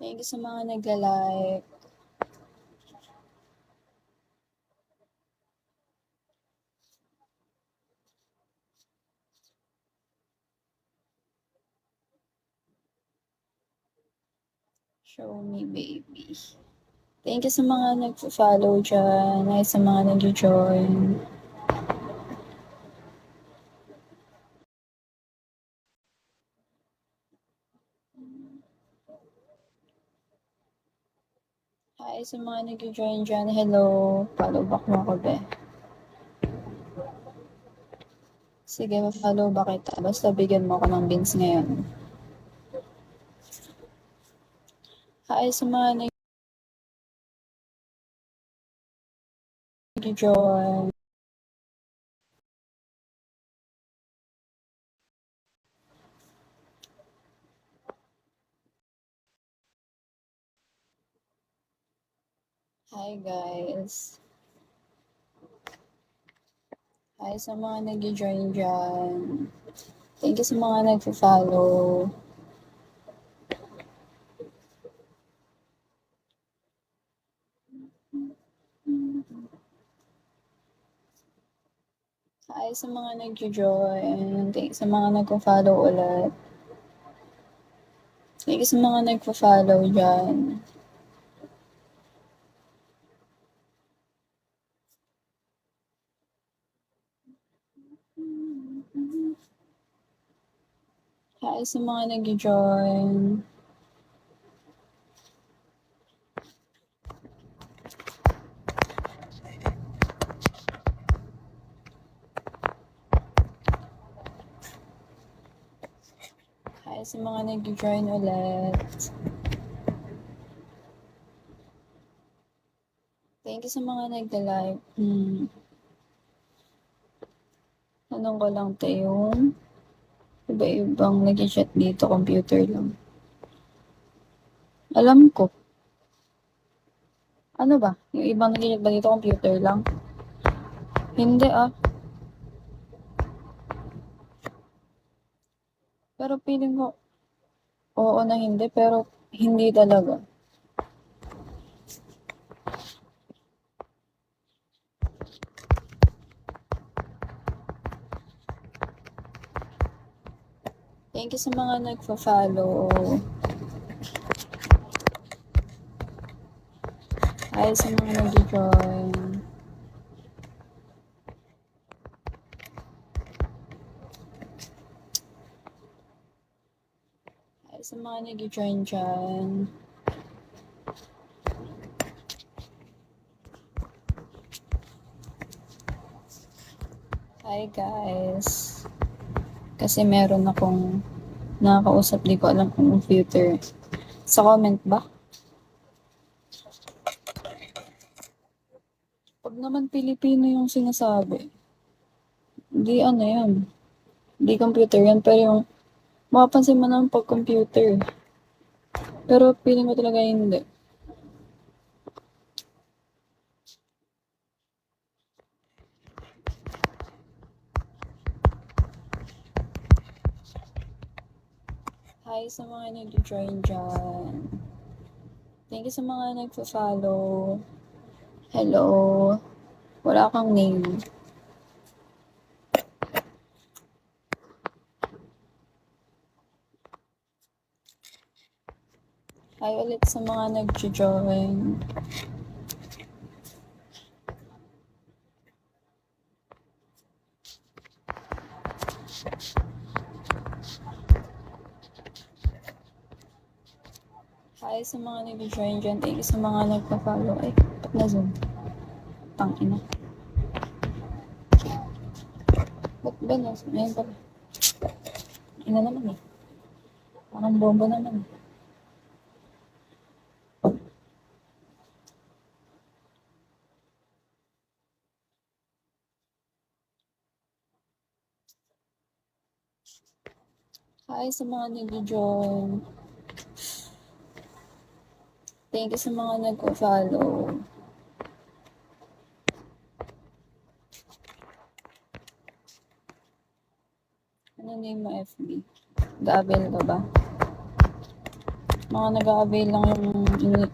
Thank you sa mga nagla-like. Show me, baby. Thank you sa mga nag-follow dyan. Ay, sa mga nag-join. Hi, sa mga nag-join dyan. Hello. Follow back mo ako, be. Sige, ma-follow ba kita? Basta bigyan mo ako ng beans ngayon. Hi, sa mga nag-join. Hi, guys. Hi, sa mga nag-join dyan. Thank you sa mga nag-follow. Hi sa mga nag-join. Thank you sa mga nag-follow ulit. Thank you sa mga nag-follow dyan. Hi sa mga nag-join. Hi sa mga nag-join ulit. Thank you sa mga nag-like. Tanong ko lang tayo yung iba-ibang nag-chat dito, computer lang. Alam ko. Ano ba? Yung ibang nag-chat ba dito, computer lang? Hindi ah. Pero feeling ko, oo na hindi, pero hindi talaga. Thank you sa mga nagpa-follow. Hi sa mga nag-join. Hi sa mga nag-join dyan. Hi guys. Kasi meron akong nakakausap, di ko alam kung computer. Sa comment ba? Pag naman Pilipino yung sinasabi, di ano yan. Di computer yan, pero yung mapapansin mo naman pag computer. Pero feeling ko talaga hindi. Hi sa mga nag-join dyan. Thank you sa mga nagpa-follow. Hello. Wala kang name. Hi ulit sa mga nag-join. Hi sa mga nag-join dyan. Thank you sa mga nagpa-follow. Ay, ba't na zoom? Tangina. Ba't ba na zoom? Ayan pala. Ina naman eh. Parang bomba naman eh. Hi sa mga nag-join. Thank you sa mga nagpa-follow. Ano name mo FB? Gabel ka ba? mga nag-a-avail lang yung